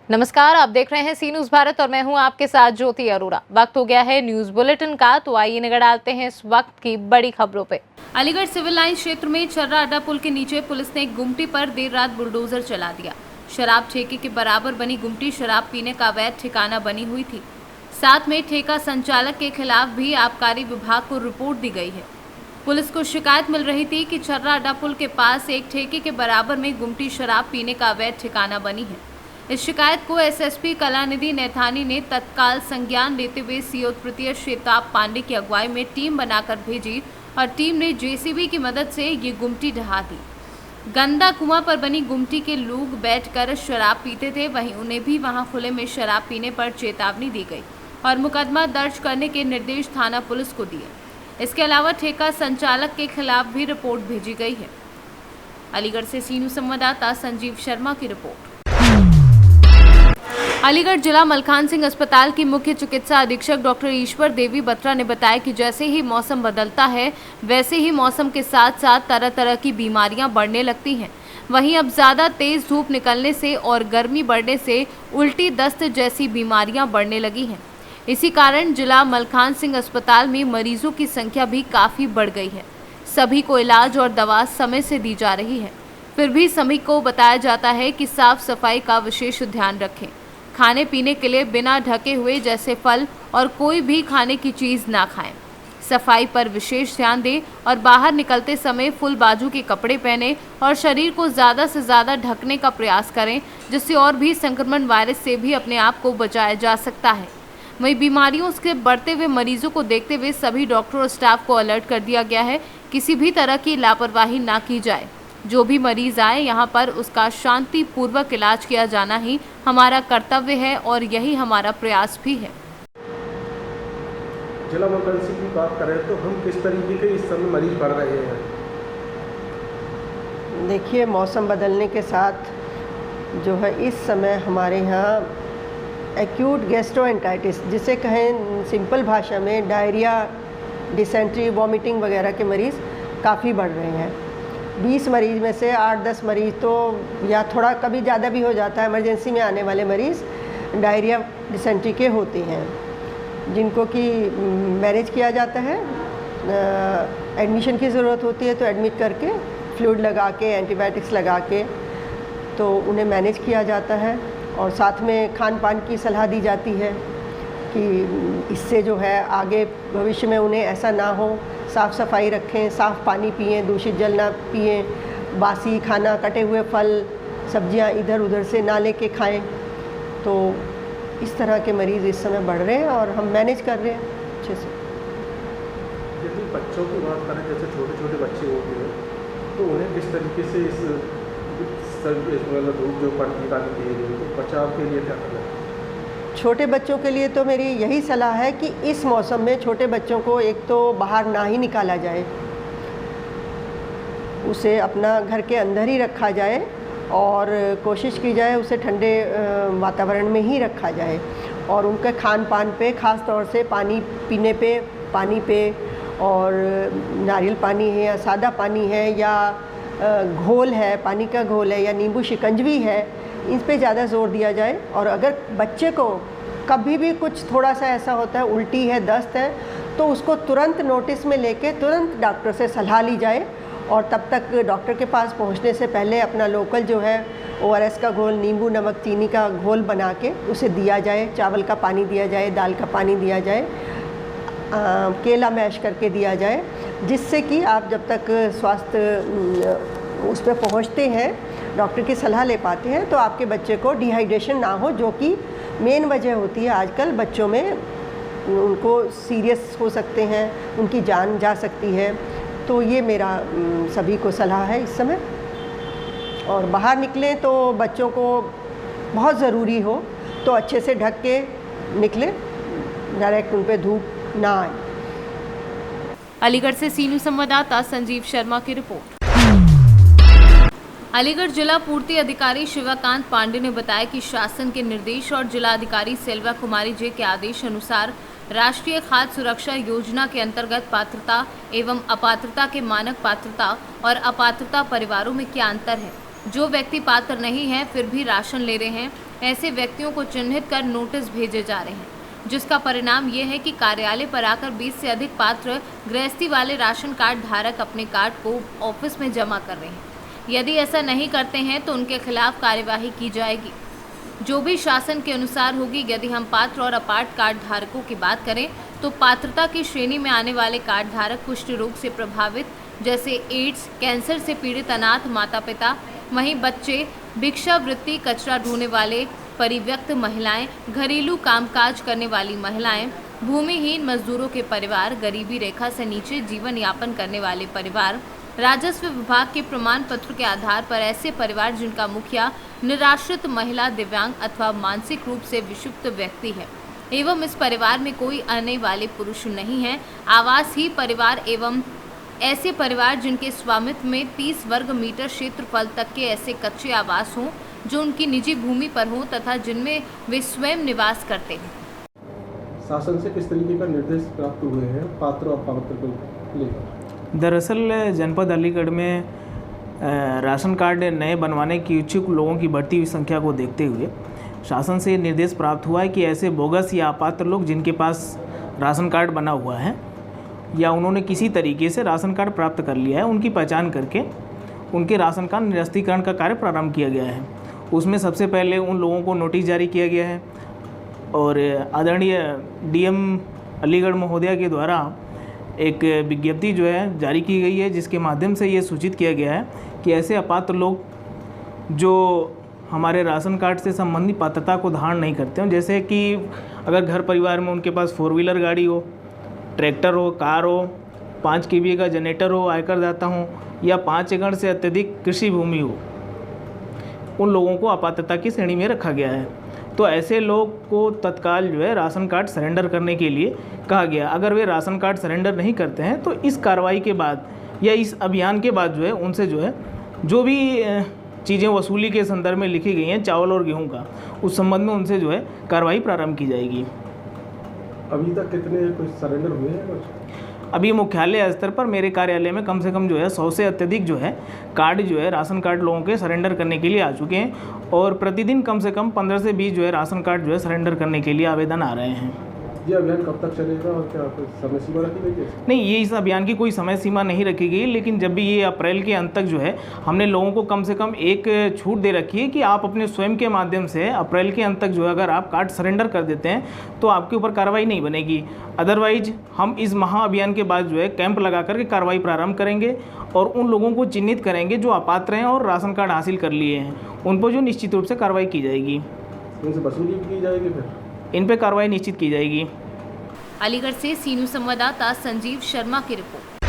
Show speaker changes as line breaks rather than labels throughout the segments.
नमस्कार, आप देख रहे हैं सी न्यूज भारत और मैं हूं आपके साथ ज्योति अरोड़ा। वक्त हो गया है न्यूज बुलेटिन का, तो आइए नजर डालते हैं इस वक्त की बड़ी खबरों पे।
अलीगढ़ सिविल लाइन क्षेत्र में छर्रा अड्डा पुल के नीचे पुलिस ने एक गुमटी पर देर रात बुलडोजर चला दिया। शराब ठेके के बराबर बनी गुमटी शराब पीने का अवैध ठिकाना बनी हुई थी। साथ में ठेका संचालक के खिलाफ भी आबकारी विभाग को रिपोर्ट दी गई है। पुलिस को शिकायत मिल रही थी कि छर्रा अड्डा पुल के पास एक ठेके के बराबर में गुमटी शराब पीने का अवैध ठिकाना बनी है। इस शिकायत को एसएसपी कलानिधि नैथानी ने तत्काल संज्ञान लेते हुए सीओ तृतीय शेताब पांडे की अगुवाई में टीम बनाकर भेजी और टीम ने जेसीबी की मदद से ये गुमटी ढहा दी। गंदा कुआं पर बनी गुमटी के लोग बैठकर शराब पीते थे, वहीं उन्हें भी वहां खुले में शराब पीने पर चेतावनी दी गई और मुकदमा दर्ज करने के निर्देश थाना पुलिस को दिए। इसके अलावा ठेका संचालक के खिलाफ भी रिपोर्ट भेजी गई है। अलीगढ़ से सी न्यूज संवाददाता संजीव शर्मा की रिपोर्ट। अलीगढ़ जिला मलखान सिंह अस्पताल की मुख्य चिकित्सा अधीक्षक डॉक्टर ईश्वर देवी बत्रा ने बताया कि जैसे ही मौसम बदलता है वैसे ही मौसम के साथ साथ तरह तरह की बीमारियां बढ़ने लगती हैं। वहीं अब ज़्यादा तेज धूप निकलने से और गर्मी बढ़ने से उल्टी दस्त जैसी बीमारियां बढ़ने लगी हैं। इसी कारण जिला मलखान सिंह अस्पताल में मरीजों की संख्या भी काफ़ी बढ़ गई है। सभी को इलाज और दवा समय से दी जा रही है। फिर भी सभी को बताया जाता है कि साफ सफाई का विशेष ध्यान रखें। खाने पीने के लिए बिना ढके हुए जैसे फल और कोई भी खाने की चीज़ ना खाएं। सफाई पर विशेष ध्यान दें और बाहर निकलते समय फुल बाजू के कपड़े पहने और शरीर को ज़्यादा से ज़्यादा ढकने का प्रयास करें, जिससे और भी संक्रमण वायरस से भी अपने आप को बचाया जा सकता है। वहीं बीमारियों के बढ़ते हुए मरीजों को देखते हुए सभी डॉक्टर और स्टाफ को अलर्ट कर दिया गया है। किसी भी तरह की लापरवाही ना की जाए। जो भी मरीज आए यहाँ पर उसका शांतिपूर्वक इलाज किया जाना ही हमारा कर्तव्य है और यही हमारा प्रयास भी है।
जिला मलखान सिंह की बात करें तो हम किस तरीके के इस समय मरीज बढ़ रहे हैं?
देखिए, मौसम बदलने के साथ जो है इस समय हमारे यहाँ एक्यूट गैस्ट्रोएंटाइटिस, जिसे कहें सिंपल भाषा में डायरिया, डिसेंट्री, वॉमिटिंग वगैरह के मरीज़ काफ़ी बढ़ रहे हैं। 20 मरीज़ में से 8-10 मरीज़ तो या थोड़ा कभी ज़्यादा भी हो जाता है, इमरजेंसी में आने वाले मरीज़ डायरिया, डिसेंट्री के होते हैं, जिनको कि मैनेज किया जाता है। एडमिशन की ज़रूरत होती है तो एडमिट करके फ्लूइड लगा के, एंटीबायोटिक्स लगा के तो उन्हें मैनेज किया जाता है। और साथ में खान पान की सलाह दी जाती है कि इससे जो है आगे भविष्य में उन्हें ऐसा ना हो। साफ़ सफाई रखें, साफ़ पानी पिएं, दूषित जल ना पिएं, बासी खाना, कटे हुए फल सब्जियां इधर उधर से ना लेके खाएं। तो इस तरह के मरीज़ इस समय बढ़ रहे हैं और हम मैनेज कर रहे हैं अच्छे से।
यदि बच्चों की बात करें, जैसे छोटे छोटे बच्चे होते हैं, तो उन्हें किस तरीके से इस धूप जो पड़ती है तो बचाव के लिए क्या करना है?
छोटे बच्चों के लिए तो मेरी यही सलाह है कि इस मौसम में छोटे बच्चों को एक तो बाहर ना ही निकाला जाए, उसे अपना घर के अंदर ही रखा जाए और कोशिश की जाए उसे ठंडे वातावरण में ही रखा जाए। और उनके खान पान पे, ख़ास तौर से पानी पीने पे, पानी पे और नारियल पानी है या सादा पानी है या घोल है, पानी का घोल है या नींबू शिकंजवी है, इन पे ज़्यादा ज़ोर दिया जाए। और अगर बच्चे को कभी भी कुछ थोड़ा सा ऐसा होता है, उल्टी है, दस्त है, तो उसको तुरंत नोटिस में लेके तुरंत डॉक्टर से सलाह ली जाए। और तब तक डॉक्टर के पास पहुंचने से पहले अपना लोकल जो है ORS का घोल, नींबू नमक चीनी का घोल बना के उसे दिया जाए। चावल का पानी दिया जाए, दाल का पानी दिया जाए, केला मैश करके दिया जाए, जिससे कि आप जब तक स्वास्थ्य उस पर पहुँचते हैं, डॉक्टर की सलाह ले पाते हैं, तो आपके बच्चे को डिहाइड्रेशन ना हो, जो कि मेन वजह होती है आजकल बच्चों में। उनको सीरियस हो सकते हैं, उनकी जान जा सकती है। तो ये मेरा सभी को सलाह है इस समय। और बाहर निकलें तो बच्चों को बहुत ज़रूरी हो तो अच्छे से ढक के निकलें, डायरेक्ट उन पर धूप ना आए।
अलीगढ़ से सी न्यूज संवाददाता संजीव शर्मा की रिपोर्ट। अलीगढ़ जिला पूर्ति अधिकारी शिवाकांत पांडे ने बताया कि शासन के निर्देश और जिलाधिकारी सेल्वा कुमारी जे के आदेश अनुसार राष्ट्रीय खाद्य सुरक्षा योजना के अंतर्गत पात्रता एवं अपात्रता के मानक पात्रता और अपात्रता परिवारों में क्या अंतर है। जो व्यक्ति पात्र नहीं है फिर भी राशन ले रहे हैं ऐसे व्यक्तियों को चिन्हित कर नोटिस भेजे जा रहे हैं, जिसका परिणाम ये है कि कार्यालय पर आकर 20 से अधिक पात्र गृहस्थी वाले राशन कार्ड धारक अपने कार्ड को ऑफिस में जमा कर रहे हैं। यदि ऐसा नहीं करते हैं तो उनके खिलाफ कार्यवाही की जाएगी, जो भी शासन के अनुसार होगी। यदि हम पात्र और अपात्र कार्ड धारकों की बात करें तो पात्रता की श्रेणी में आने वाले कार्ड धारक कुष्ठ रोग से प्रभावित, जैसे एड्स, कैंसर से पीड़ित अनाथ माता पिता, वहीं बच्चे, भिक्षावृत्ति, कचरा ढोने वाले परित्यक्त महिलाएं, घरेलू कामकाज करने वाली महिलाएं, भूमिहीन मजदूरों के परिवार, गरीबी रेखा से नीचे जीवन यापन करने वाले परिवार, राजस्व विभाग के प्रमाण पत्र के आधार पर ऐसे परिवार जिनका मुखिया निराश्रित महिला, दिव्यांग अथवा मानसिक रूप से विक्षुब्ध व्यक्ति है एवं इस परिवार में कोई आने वाले पुरुष नहीं है। आवास ही परिवार एवं ऐसे परिवार जिनके स्वामित्व में 30 वर्ग मीटर क्षेत्रफल तक के ऐसे कच्चे आवास हों जो उनकी निजी भूमि पर हों तथा जिनमें वे स्वयं निवास करते हैं।
शासन से किस तरीके का निर्देश प्राप्त हुए हैं पात्र और अपात्र को लेकर?
दरअसल जनपद अलीगढ़ में राशन कार्ड नए बनवाने की इच्छुक लोगों की बढ़ती हुई संख्या को देखते हुए शासन से निर्देश प्राप्त हुआ है कि ऐसे बोगस या अपात्र लोग जिनके पास राशन कार्ड बना हुआ है या उन्होंने किसी तरीके से राशन कार्ड प्राप्त कर लिया है, उनकी पहचान करके उनके राशन कार्ड निरस्तीकरण का कार्य प्रारंभ किया गया है। उसमें सबसे पहले उन लोगों को नोटिस जारी किया गया है और आदरणीय डीएम अलीगढ़ महोदया के द्वारा एक विज्ञप्ति जो है जारी की गई है, जिसके माध्यम से ये सूचित किया गया है कि ऐसे अपात्र लोग जो हमारे राशन कार्ड से संबंधित पात्रता को धारण नहीं करते हैं, जैसे कि अगर घर परिवार में उनके पास 4 व्हीलर गाड़ी हो, ट्रैक्टर हो, कार हो, 5 kVA का जनरेटर हो, आयकर दाता हो या 5 एकड़ से अत्यधिक कृषि भूमि हो, उन लोगों को अपात्रता की श्रेणी में रखा गया है। तो ऐसे लोग को तत्काल जो है राशन कार्ड सरेंडर करने के लिए कहा गया। अगर वे राशन कार्ड सरेंडर नहीं करते हैं तो इस कार्रवाई के बाद या इस अभियान के बाद जो है उनसे जो है जो भी चीज़ें वसूली के संदर्भ में लिखी गई हैं चावल और गेहूं का, उस संबंध में उनसे जो है कार्रवाई प्रारंभ की जाएगी।
अभी तक कितने कुछ सरेंडर हुए हैं?
अभी मुख्यालय स्तर पर मेरे कार्यालय में कम से कम जो है 100 से अत्यधिक जो है कार्ड जो है राशन कार्ड लोगों के सरेंडर करने के लिए आ चुके हैं और प्रतिदिन कम से कम 15 से 20 जो है राशन कार्ड जो है सरेंडर करने के लिए आवेदन आ रहे हैं।
ये अभियान कब तक चलेगा और क्या कोई समय सीमा रखी गई है?
नहीं, ये इस अभियान की कोई समय सीमा नहीं रखी गई, लेकिन जब भी ये अप्रैल के अंत तक जो है हमने लोगों को कम से कम एक छूट दे रखी है कि आप अपने स्वयं के माध्यम से अप्रैल के अंत तक जो है अगर आप कार्ड सरेंडर कर देते हैं तो आपके ऊपर कार्रवाई नहीं बनेगी। अदरवाइज हम इस महाअभियान के बाद जो है कैंप लगा करके कार्रवाई प्रारंभ करेंगे और उन लोगों को चिन्हित करेंगे जो अपात्र हैं और राशन कार्ड हासिल कर लिए हैं, उन पर जो निश्चित रूप से कार्रवाई की जाएगी।
उनसे वसूली की जाएगी, फिर
इन पर कार्रवाई निश्चित की जाएगी।
अलीगढ़ से सीनू संवाददाता संजीव शर्मा की रिपोर्ट।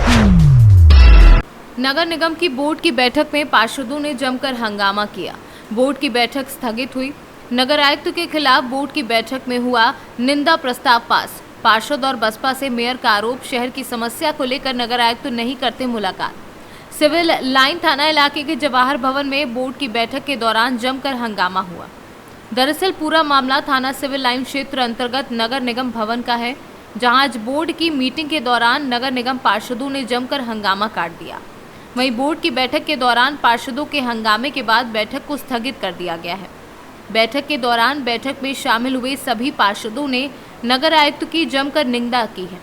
नगर निगम की बोर्ड की बैठक में पार्षदों ने जमकर हंगामा किया। बोर्ड की बैठक स्थगित हुई। नगर आयुक्त के खिलाफ बोर्ड की बैठक में हुआ निंदा प्रस्ताव पास। पार्षद और बसपा से मेयर का आरोप, शहर की समस्या को लेकर नगर आयुक्त नहीं करते मुलाकात। सिविल लाइन थाना इलाके के जवाहर भवन में बोर्ड की बैठक के दौरान जमकर हंगामा हुआ। दरअसल पूरा मामला थाना सिविल लाइन क्षेत्र अंतर्गत नगर निगम भवन का है, जहां आज बोर्ड की मीटिंग के दौरान नगर निगम पार्षदों ने जमकर हंगामा काट दिया। वहीं बोर्ड की बैठक के दौरान पार्षदों के हंगामे के बाद बैठक को स्थगित कर दिया गया है। बैठक के दौरान बैठक में शामिल हुए सभी पार्षदों ने नगर आयुक्त की जमकर निंदा की है।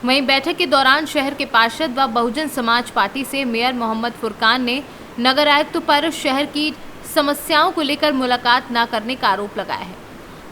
वहीं बैठक के दौरान शहर के पार्षद व बहुजन समाज पार्टी से मेयर मोहम्मद फुरकान ने नगर आयुक्त पर शहर की समस्याओं को लेकर मुलाकात न करने का आरोप लगाया है।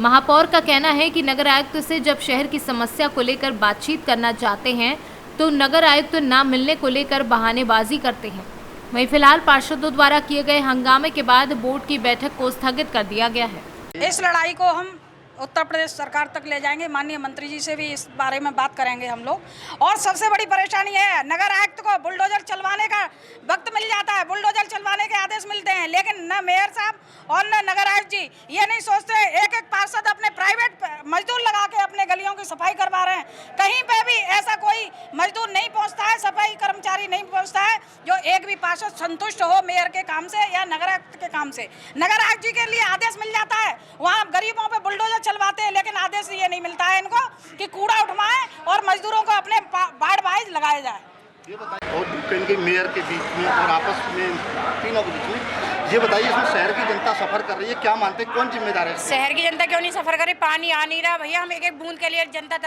महापौर का कहना है कि नगर आयुक्त से जब शहर की समस्या को लेकर बातचीत करना चाहते हैं तो नगर आयुक्त ना मिलने को लेकर बहानेबाजी करते हैं। वहीं फिलहाल पार्षदों द्वारा किए गए हंगामे के बाद बोर्ड की बैठक को स्थगित कर दिया गया है।
इस लड़ाई को हम उत्तर प्रदेश सरकार तक ले जाएंगे। माननीय मंत्री जी से भी इस बारे में बात करेंगे हम लोग। और सबसे बड़ी परेशानी है, नगर आयुक्त को बुलडोजर चलवाने का वक्त मिल जाता है, बुलडोजर चलवाने के आदेश मिलते हैं, लेकिन न मेयर साहब और न नगर आयुक्त जी ये नहीं सोचते। एक एक पार्षद अपने प्राइवेट मजदूर लगा के अपने गलियों की सफाई करवा रहे हैं। कहीं पे भी ऐसा कोई मजदूर नहीं पहुँचता है, सफाई कर्मचारी नहीं पहुँचता है जो एक भी पार्षद संतुष्ट हो मेयर के काम से या नगर आयुक्त के काम से। नगर आयुक्त जी के लिए आदेश मिल जाता है, वहाँ गरीबों पर बुलडोजर चलवाते हैं, लेकिन आदेश ये नहीं मिलता है इनको कि कूड़ा उठवाएं और मजदूरों को अपने वार्ड वाइज लगाया जाए।
ये बताइए, और कहीं कहीं मेयर के बीच में और आपस में तीनों के बीच में, ये बताइए इसमें शहर की जनता सफर कर रही है, क्या मानते हैं कौन जिम्मेदार है?
शहर की जनता क्यों नहीं सफर करे? पानी आ नहीं रहा भैया, हम एक एक बूंद के लिए जनता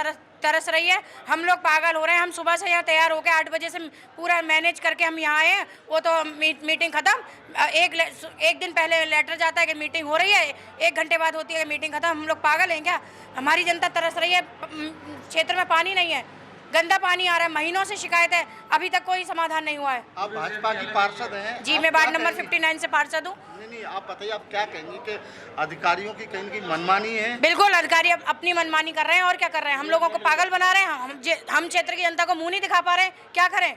तरस रही है। हम लोग पागल हो रहे हैं। हम सुबह से यहाँ तैयार होकर 8 बजे से पूरा मैनेज करके हम यहाँ आए हैं। वो तो मीटिंग खत्म, एक दिन पहले लेटर जाता है कि मीटिंग हो रही है, 1 घंटे बाद होती है मीटिंग खत्म। हम लोग पागल हैं क्या? हमारी जनता तरस रही है। क्षेत्र में पानी नहीं है, गंदा पानी आ रहा है, महीनों से शिकायत है, अभी तक कोई समाधान नहीं हुआ है।
आप भाजपा की पार्षद हैं?
जी, मैं वार्ड नंबर 59 से पार्षद हूँ।
नहीं, आप बताइए, आप क्या कहेंगे कि अधिकारियों की कहीं की मनमानी है?
बिल्कुल, अधिकारी अब अपनी मनमानी कर रहे हैं और क्या कर रहे हैं, हम लोगों को पागल बना रहे हैं। हम क्षेत्र की जनता को मुंह नहीं दिखा पा रहे हैं, क्या करें?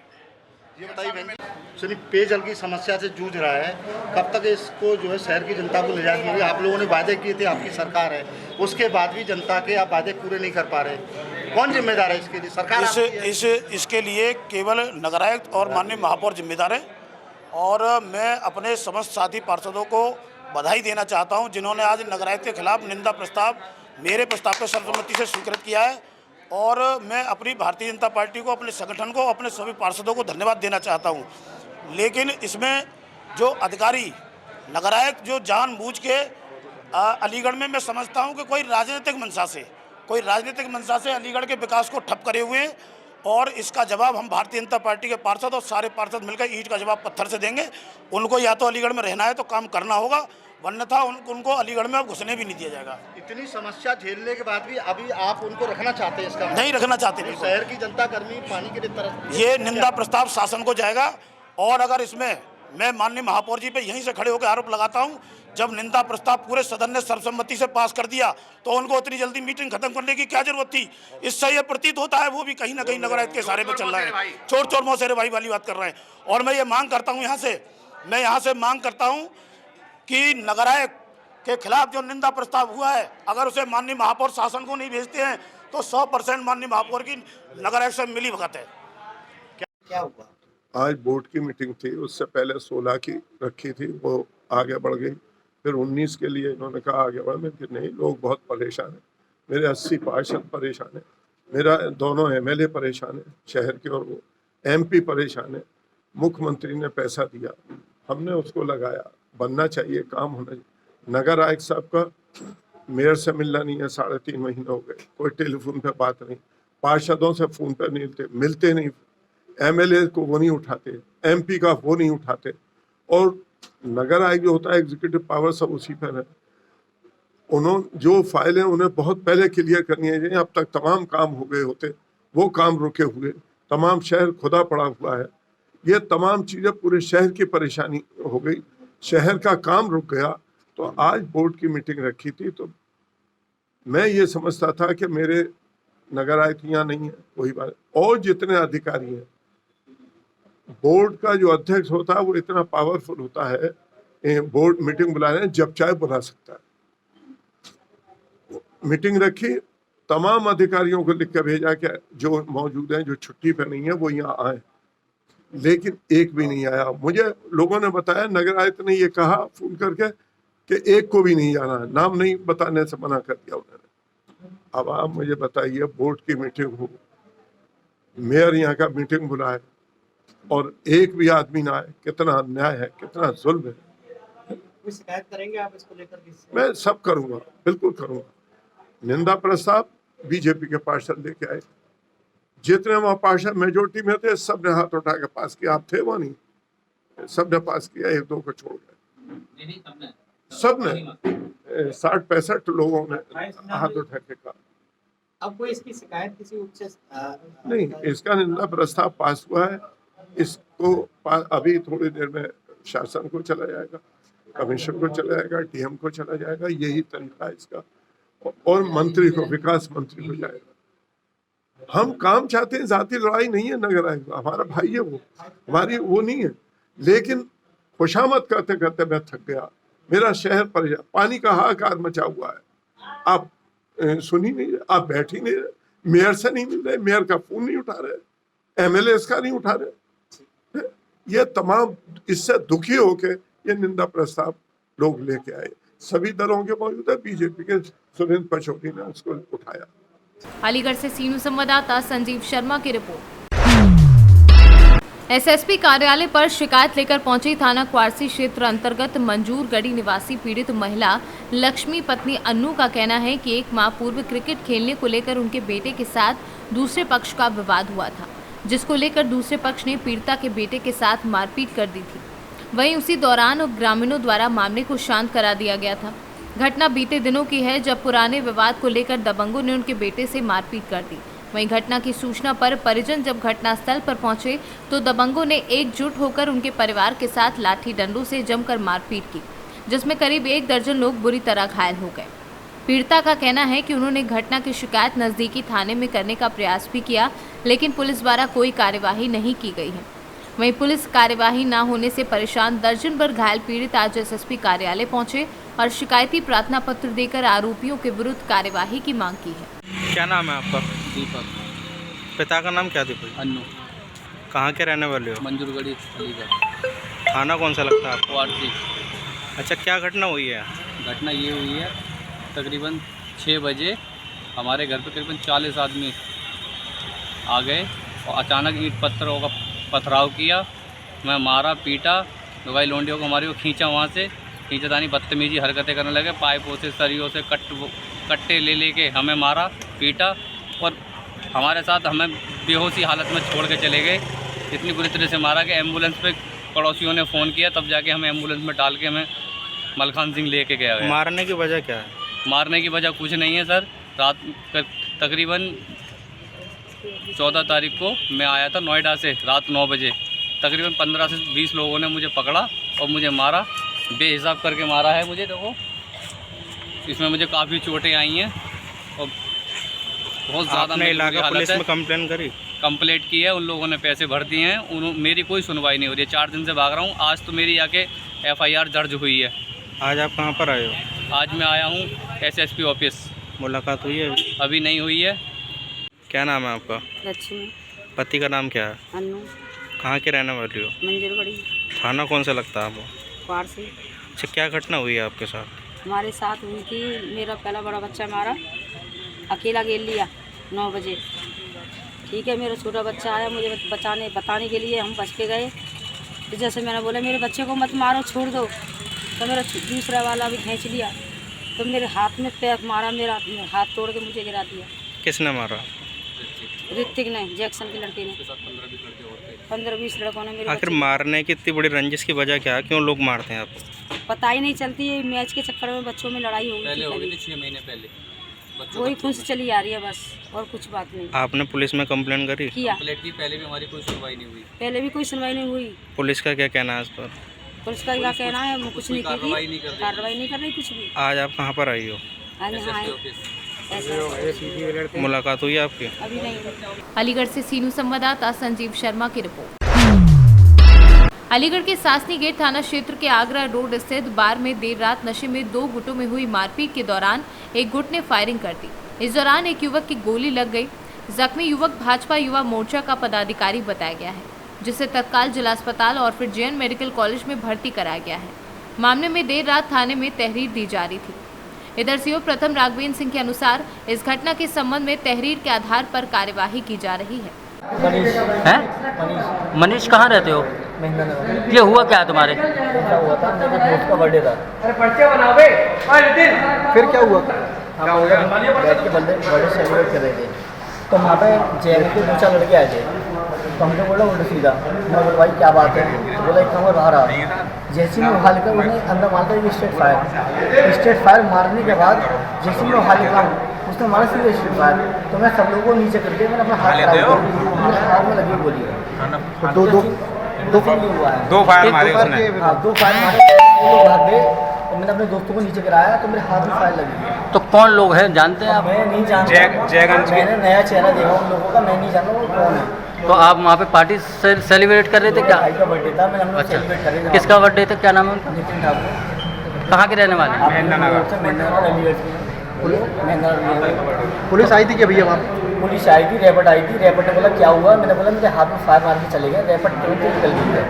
ये बताइए बहन जी, सुनिए, पेयजल की समस्या से जूझ रहा है, कब तक इसको जो है शहर की जनता को निजात मिलेगी? आप लोगों ने वादे किए थे, आपकी सरकार है, उसके बाद भी जनता के आप वादे पूरे नहीं कर पा रहे, कौन जिम्मेदार है इसके लिए? सरकार
इसके लिए केवल नगर आयुक्त और माननीय महापौर जिम्मेदार है। और मैं अपने समस्त साथी पार्षदों को बधाई देना चाहता हूं, जिन्होंने आज नगर आयुक्त के खिलाफ निंदा प्रस्ताव मेरे प्रस्ताव पर सर्वसम्मति से स्वीकृत किया है। और मैं अपनी भारतीय जनता पार्टी को, अपने संगठन को, अपने सभी पार्षदों को धन्यवाद देना चाहता हूं। लेकिन इसमें जो अधिकारी नगर आयुक्त जो जानबूझ के अलीगढ़ में, मैं समझता हूं कि कोई राजनीतिक मंशा से अलीगढ़ के विकास को ठप करे हुए हैं। और इसका जवाब हम भारतीय जनता पार्टी के पार्षद और सारे पार्षद मिलकर ईंट का जवाब पत्थर से देंगे। उनको या तो अलीगढ़ में रहना है तो काम करना होगा, वरना उनको अलीगढ़ में अब घुसने भी नहीं दिया जाएगा।
इतनी समस्या झेलने के बाद भी अभी आप उनको रखना चाहते हैं? इसका
नहीं रखना चाहते।
शहर की जनता कर्मी पानी के तरफ
ये निंदा प्रस्ताव शासन को जाएगा। और अगर इसमें मैं माननीय महापौर जी पे यहीं से खड़े होकर आरोप लगाता हूं, जब निंदा प्रस्ताव पूरे सदन ने सर्वसम्मति से पास कर दिया तो उनको उतनी जल्दी मीटिंग खत्म करने की क्या जरूरत थी? इससे ये प्रतीत होता है वो भी कहीं ना कहीं नगर आयुक्त के सहारे पे चल रहा है, चोर चोर मौसेरे भाई वाली बात कर रहे हैं। और मैं ये मांग करता हूँ, यहाँ से मांग करता हूँ कि नगर आयुक्त के खिलाफ जो निंदा प्रस्ताव हुआ है, अगर उसे माननीय महापौर शासन को नहीं भेजते हैं तो 100% माननीय महापौर की नगर आयुक्त से मिली भगत है।
क्या हुआ?
आज बोर्ड की मीटिंग थी, उससे पहले 16 की रखी थी, वो आगे बढ़ गई। फिर 19 के लिए इन्होंने कहा आगे बढ़ने कि नहीं, लोग बहुत परेशान हैं। मेरे 80 पार्षद परेशान हैं, मेरा दोनों MLA परेशान है शहर के, और वो MP परेशान है। मुख्यमंत्री ने पैसा दिया, हमने उसको लगाया, बनना चाहिए, काम होना चाहिए। नगर आयुक्त साहब का मेयर से मिलना नहीं है, 3.5 महीने हो गए, कोई टेलीफोन पे बात नहीं, पार्षदों से फ़ोन पे नहीं मिलते नहीं, MLA को वो नहीं उठाते, MP का वो नहीं उठाते। और नगर आयुक्त जो होता है, एग्जीक्यूटिव पावर सब उसी पर है। उन्होंने जो फाइलें उन्हें बहुत पहले क्लियर करनी है, अब तक तमाम काम हो गए होते, वो काम रुके हुए, तमाम शहर खुदा पड़ा हुआ है। ये तमाम चीज़ें पूरे शहर की परेशानी हो गई, शहर का काम रुक गया। तो आज बोर्ड की मीटिंग रखी थी, तो मैं ये समझता था कि मेरे नगर आयुक्त यहाँ नहीं है, वही बात। और जितने अधिकारी हैं, बोर्ड का जो अध्यक्ष होता है वो इतना पावरफुल होता है, बोर्ड मीटिंग बुलाने जब चाहे बुला सकता है। मीटिंग रखी, तमाम अधिकारियों को लिख कर भेजा कि जो मौजूद हैं, जो छुट्टी पे नहीं है, वो यहाँ आए, लेकिन एक भी नहीं आया। मुझे लोगों ने बताया, नगर आयुक्त ने ये कहा फोन करके कि एक को भी नहीं जाना, नाम नहीं बताने से मना कर दिया उन्होंने। अब आप मुझे बताइए, बोर्ड की मीटिंग हो, मेयर यहाँ का मीटिंग बुलाए और एक भी आदमी ना आए, कितना अन्याय है, कितना जुल्म है।
शिकायत करेंगे आप इसको लेकर?
मैं सब करूँगा, बिल्कुल करूँगा। निंदा प्रस्ताव बीजेपी के पार्षद लेके आए, जितने वहाँ पार्षद मेजोरिटी में थे, सब ने हाथ उठा के पास किया। आप थे वहाँ नहीं, सब ने पास किया, 1-2 को छोड़ गए, सब ने 60-65 लोगों ने हाथ उठा के कहा।
अब कोई इसकी शिकायत किसी उच्च
नहीं, इसका निंदा प्रस्ताव पास हुआ है, इसको अभी थोड़ी देर में शासन को चला जाएगा, कमीशन को चला जाएगा, DM को चला जाएगा, यही तरीका है इसका, और मंत्री को, विकास मंत्री को जाएगा। हम काम चाहते हैं, जाति लड़ाई नहीं है। नगर आयुक्त हमारा भाई है, वो हमारी वो नहीं है, लेकिन खुशामद करते करते मैं थक गया। मेरा शहर परेशान, पानी का हाहाकार मचा हुआ है। आप सुन ही नहीं रहे, आप बैठ ही नहीं रहे, मेयर से नहीं मिल रहे, मेयर का फोन नहीं उठा रहे, MLA का नहीं उठा रहे। ये तमाम इससे दुखी होके ये निंदा प्रस्ताव लोग लेके आए, सभी दलों के मौजूद है, बीजेपी के सुरेंद्र पचौरी ने उसको उठाया।
अलीगढ़ से सीनू संवाददाता संजीव शर्मा की रिपोर्ट। एसएसपी कार्यालय पर शिकायत लेकर पहुंची थाना क्वारसी क्षेत्र अंतर्गत मंजूरगढ़ी निवासी पीड़ित महिला लक्ष्मी पत्नी अन्नू का कहना है कि एक माह पूर्व क्रिकेट खेलने को लेकर उनके बेटे के साथ दूसरे पक्ष का विवाद हुआ था, जिसको लेकर दूसरे पक्ष ने पीड़िता के बेटे के साथ मारपीट कर दी थी। वहीं उसी दौरान ग्रामीणों द्वारा मामले को शांत करा दिया गया था। घटना बीते दिनों की है, जब पुराने विवाद को लेकर दबंगों ने उनके बेटे से मारपीट कर दी। वहीं घटना की सूचना पर परिजन जब घटनास्थल पर पहुंचे तो दबंगों ने एकजुट होकर उनके परिवार के साथ लाठी डंडों से जमकर मारपीट की, जिसमें करीब 1 दर्जन लोग बुरी तरह घायल हो गए। पीड़िता का कहना है कि उन्होंने घटना की शिकायत नजदीकी थाने में करने का प्रयास भी किया, लेकिन पुलिस द्वारा कोई कार्यवाही नहीं की गई है। वहीं पुलिस कार्यवाही न होने से परेशान दर्जन भर घायल पीड़ित आज एसएसपी कार्यालय पहुंचे और शिकायती प्रार्थना पत्र देकर आरोपियों के विरुद्ध कार्यवाही की मांग की है।
क्या नाम है आपका?
दीपक।
पिता का नाम क्या दीपक?
अन्नू।
कहाँ के रहने वाले हो?
मंजूरगढ़ी अलीगढ़।
थाना कौन सा लगता है आपको?
क्वारसी।
अच्छा, क्या घटना हुई है?
घटना ये हुई है, तकरीबन 6 बजे हमारे घर पे करीबन 40 आदमी आ गए और अचानक ईंट पत्थरों का पथराव किया। मैं मारा, पीटा, दवाई लोंडियों को हमारी को खींचा, वहाँ से खींचतानी बदतमीजी हरकतें करने लगे। पाइपों से, सरियों से, कट्टे ले लेके हमें मारा, पीटा और हमारे साथ हमें बेहोशी हालत में छोड़ के चले गए। इतनी बुरी तरह से मारा कि एम्बुलेंस पे पड़ोसियों ने फ़ोन किया, तब जाके हमें एम्बुलेंस में डाल के हमें मलखान सिंह लेके गया।
मारने की वजह क्या है?
मारने की वजह कुछ नहीं है सर। रात तकरीबन 14 तारीख को मैं आया था नोएडा से रात 9 बजे। तकरीबन 15 से 20 लोगों ने मुझे पकड़ा और मुझे मारा, बेहिसाब करके मारा है मुझे। देखो, इसमें मुझे काफ़ी चोटें आई हैं और बहुत ज़्यादा।
आपने इलाका पुलिस में कंप्लेन करी?
कंप्लेंट की है, उन लोगों ने पैसे भर दिए हैं, मेरी कोई सुनवाई नहीं हो रही है। 4 दिन से भाग रहा हूँ। आज तो मेरी आके FIR दर्ज हुई है।
आज आप कहाँ पर आए हो?
आज मैं आया हूँ SSP ऑफिस।
मुलाकात हुई है?
अभी नहीं हुई है।
क्या नाम है आपका?
लक्ष्मी।
पति का नाम क्या है?
अन्नू।
कहाँ के रहने वाली हो?
मंजूरगढ़ी।
थाना कौन सा लगता है आपको?
क्वारसी।
अच्छा, क्या घटना हुई है आपके साथ?
हमारे साथ हुई थी, मेरा पहला बड़ा बच्चा हमारा अकेला गेल लिया 9 बजे। ठीक है, मेरा छोटा बच्चा आया मुझे बताने के लिए, हम बच के गए। तो जैसे मैंने बोला मेरे बच्चे को मत मारो, छोड़ दो, तो मेरा दूसरा वाला भी खींच लिया, तो मेरे हाथ में पैर मारा, मेरा हाथ तोड़ के मुझे गिरा दिया।
किसने मारा?
ऋतिक ने, जैक्सन की लड़की ने। 15-20 लड़कों ने मेरे।
आखिर मारने की इतनी बड़ी रंजिश की वजह क्या है? क्यों लोग मारते हैं आपको?
पता ही नहीं चलती है। मैच के चक्कर में बच्चों में लड़ाई हो गई थी
6 महीने पहले।
वही खुश चली आ रही है बस, और कुछ बात नहीं।
आपने पुलिस में कंप्लेन करी?
किया।
कंप्लेंट की, पहले भी हमारी कोई सुनवाई नहीं हुई।
पहले भी कोई सुनवाई नहीं हुई।
पुलिस का क्या कहना है इस पर?
पुलिस का क्या कहना है, वो कुछ नहीं की, कार्रवाई नहीं कर रही कुछ भी।
आज आप कहाँ पर आई हो?
आज यहाँ
मुलाकात हुई आपकी?
अभी नहीं।
अलीगढ़ से सीनू संवाददाता संजीव शर्मा की रिपोर्ट। अलीगढ़ के सासनी गेट थाना क्षेत्र के आगरा रोड स्थित बार में देर रात नशे में 2 गुटों में हुई मारपीट के दौरान एक गुट ने फायरिंग कर दी। इस दौरान एक युवक की गोली लग गई। जख्मी युवक भाजपा युवा मोर्चा का पदाधिकारी बताया गया है, जिसे तत्काल जिला अस्पताल और फिर JN मेडिकल कॉलेज में भर्ती कराया गया है। मामले में देर रात थाने में तहरीर दी जा रही थी। इधर सीओ प्रथम राघवेंद्र सिंह के अनुसार इस घटना के संबंध में तहरीर के आधार पर कार्यवाही की जा रही है।
मनीष, कहाँ रहते हो? ये हुआ क्या है तुम्हारे?
हुआ था, मेरे दोस्त का बर्थडे था। अरे पर्चे बनाओ बे। फिर क्या हुआ? हम बैठ के बर्थडे सेलिब्रेट कर रहे थे, तो वहाँ पे JN के 2-4 लड़के आए थे, तो हमने बोला उल्टा सीधा। मैं बोला भाई क्या बात है? तो बोला एक नंबर बाहर आ। जैसे में उठा लेकर उन्हें अंदर मारता है स्ट्रेट फायर मारने के बाद जैसे में उठा लेता हूँ उसने मारा सीधे स्ट्रेट फायर। तो मैं सब लोगों को नीचे करके मैंने अपना हाथ मेरे हाथ में लगी गोली है। दो फायर हुआ है।
2 फायर मारे उसने?
हाँ, 2 फायर मारे, वो भाग गए और मैंने अपने दोस्तों को नीचे गिराया तो मेरे हाथ में फायर लगी।
तो कौन लोग हैं, जानते हैं आप?
मैं नहीं जानता, मैंने नया चेहरा देखा उन लोगों का, मैं नहीं जानता वो कौन है।
तो आप वहाँ पे पार्टी सेलिब्रेट कर रहे थे क्या?
भाई का बर्थडे था, मैंने हम लोग सेलिब्रेट कर रहे थे।
किसका बर्थडे था, क्या नाम है उनका?
नितिन ठाकुर।
कहाँ के रहने वाले?
पुलिस आई थी क्या भैया वहाँ? पुलिस आई थी, रैपट आई थी। रैपट ने बोला क्या हुआ? मैंने बोला मेरे हाथ में फायर मार के चले गए। रैपट तुरंत निकल गई है।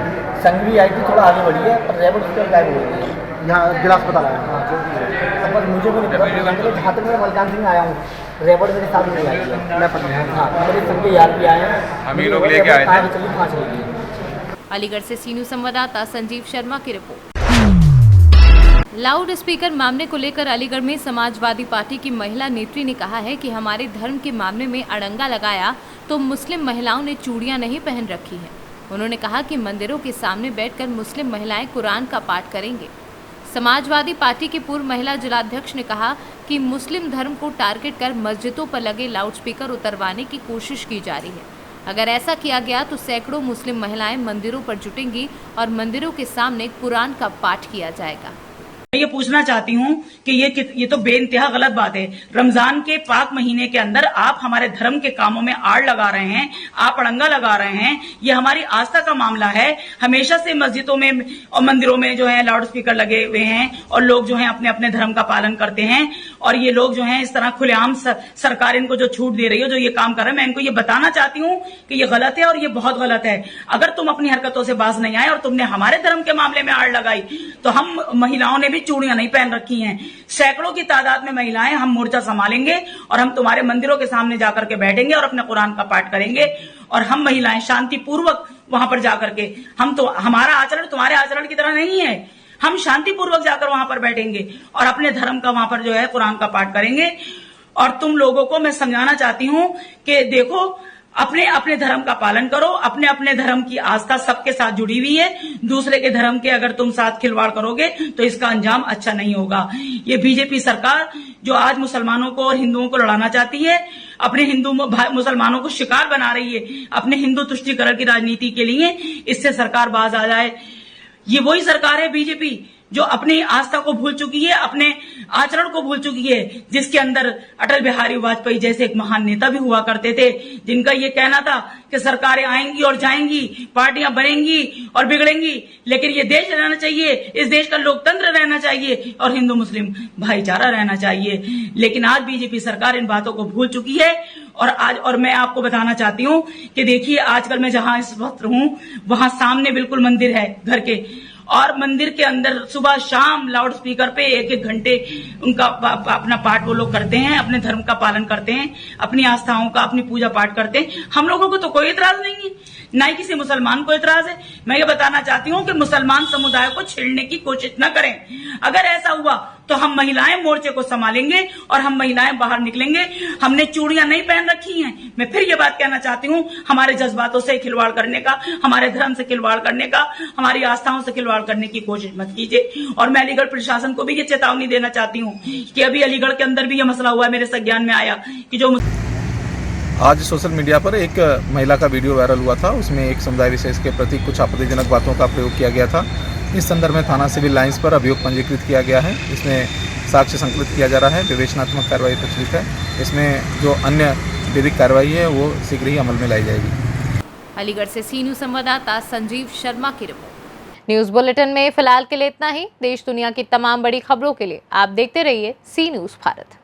संग भी आई थी, थोड़ा आगे बढ़ी है, पर रैपट उसके गायब हो गई है। यहाँ जिला अस्पताल आया। हाँ, जो भी है, पर मुझे भी नहीं पता। जहाँ तक मैं मलकान सिंह आया हूँ, रैपट मेरे साथ नहीं आई है। मैं पता। हाँ, मेरे संग के यार भी आए हैं।
हम ही लोग लेके आए थे।
चलिए 5 बजे
अलीगढ़ से सी न्यूज़ संवाददाता संजीव शर्मा की रिपोर्ट। लाउड स्पीकर मामले को लेकर अलीगढ़ में समाजवादी पार्टी की महिला नेत्री ने कहा है कि हमारे धर्म के मामले में अड़ंगा लगाया तो मुस्लिम महिलाओं ने चूड़ियां नहीं पहन रखी हैं। उन्होंने कहा कि मंदिरों के सामने बैठकर मुस्लिम महिलाएं कुरान का पाठ करेंगे। समाजवादी पार्टी की पूर्व महिला जिलाध्यक्ष ने कहा कि मुस्लिम धर्म को टारगेट कर मस्जिदों पर लगे लाउडस्पीकर उतरवाने की कोशिश की जा रही है। अगर ऐसा किया गया तो सैकड़ों मुस्लिम महिलाएं मंदिरों पर जुटेंगी और मंदिरों के सामने कुरान का पाठ किया जाएगा।
मैं ये पूछना चाहती हूँ कि ये तो बेइंतहा गलत बात है। रमजान के पाक महीने के अंदर आप हमारे धर्म के कामों में आड़ लगा रहे हैं, आप अड़ंगा लगा रहे हैं। ये हमारी आस्था का मामला है। हमेशा से मस्जिदों में और मंदिरों में जो है लाउड स्पीकर लगे हुए हैं और लोग जो है अपने अपने धर्म का पालन करते हैं। और ये लोग जो है इस तरह खुलेआम सरकार इनको जो छूट दे रही है, जो ये काम कर रहे हैं, मैं इनको ये बताना चाहती हूँ कि ये गलत है और ये बहुत गलत है। अगर तुम अपनी हरकतों से बाज नहीं आए और तुमने हमारे धर्म के मामले में आड़ लगाई तो हम महिलाओं ने भी चूड़ियां नहीं पहन रखी हैं। सैकड़ों की तादाद में महिलाएं हम मोर्चा संभालेंगे और हम तुम्हारे मंदिरों के सामने जाकर के बैठेंगे और अपने कुरान का पाठ करेंगे। और हम महिलाएं शांतिपूर्वक वहां पर जाकर के, हम तो हमारा आचरण तुम्हारे आचरण की तरह नहीं है। हम शांतिपूर्वक जाकर वहां पर बैठेंगे और अपने धर्म का वहां पर जो है कुरान का पाठ करेंगे। और तुम लोगों को मैं समझाना चाहती हूँ कि देखो, अपने अपने धर्म का पालन करो। अपने अपने धर्म की आस्था सबके साथ जुड़ी हुई है। दूसरे के धर्म के अगर तुम साथ खिलवाड़ करोगे तो इसका अंजाम अच्छा नहीं होगा। ये बीजेपी सरकार जो आज मुसलमानों को और हिंदुओं को लड़ाना चाहती है, अपने हिंदू मुसलमानों को शिकार बना रही है अपने हिंदू तुष्टीकरण की राजनीति के लिए, इससे सरकार बाज आ जाए। ये वही सरकार है बीजेपी जो अपनी आस्था को भूल चुकी है, अपने आचरण को भूल चुकी है, जिसके अंदर अटल बिहारी वाजपेयी जैसे एक महान नेता भी हुआ करते थे, जिनका ये कहना था कि सरकारें आएंगी और जाएंगी, पार्टियां बनेंगी और बिगड़ेंगी, लेकिन ये देश रहना चाहिए, इस देश का लोकतंत्र रहना चाहिए और हिंदू मुस्लिम भाईचारा रहना चाहिए। लेकिन आज बीजेपी सरकार इन बातों को भूल चुकी है। और मैं आपको बताना चाहती हूँ कि देखिए, आजकल मैं जहां इस वक्त हूँ वहां सामने बिल्कुल मंदिर है घर के, और मंदिर के अंदर सुबह शाम लाउड स्पीकर पे 1-1 घंटे उनका अपना पाठ वो लोग करते हैं, अपने धर्म का पालन करते हैं, अपनी आस्थाओं का, अपनी पूजा पाठ करते हैं। हम लोगों को तो कोई इतराज नहीं है, ना ही किसी मुसलमान को इतराज है। मैं ये बताना चाहती हूँ कि मुसलमान समुदाय को छेड़ने की कोशिश न करें। अगर ऐसा हुआ तो हम महिलाएं मोर्चे को संभालेंगे और हम महिलाएं बाहर निकलेंगे। हमने चूड़ियां नहीं पहन रखी हैं। मैं फिर ये बात कहना चाहती हूँ, हमारे जज्बातों से खिलवाड़ करने का, हमारे धर्म से खिलवाड़ करने का, हमारी आस्थाओं से खिलवाड़ करने की कोशिश मत कीजिए। और मैं अलीगढ़ प्रशासन को भी ये चेतावनी देना चाहती हूँ कि अभी अलीगढ़ के अंदर भी ये मसला हुआ है, मेरे संज्ञान में आया कि जो
आज सोशल मीडिया पर एक महिला का वीडियो वायरल हुआ था। उसमें एक समुदाय विशेष के प्रति कुछ आपत्तिजनक बातों का प्रयोग किया गया था। इस संदर्भ में थाना सिविल लाइंस पर अभियोग पंजीकृत किया गया है। इसमें साक्ष्य संकलित किया जा रहा है, विवेचनात्मक कार्रवाई प्रचलित है। इसमें जो अन्य विधिक कार्रवाई है वो शीघ्र ही अमल में लाई जाएगी।
अलीगढ़ से सी न्यूज़ संवाददाता संजीव शर्मा की रिपोर्ट।
न्यूज़ बुलेटिन में फिलहाल के लिए इतना ही। देश दुनिया की तमाम बड़ी खबरों के लिए आप देखते रहिए सी न्यूज़ भारत।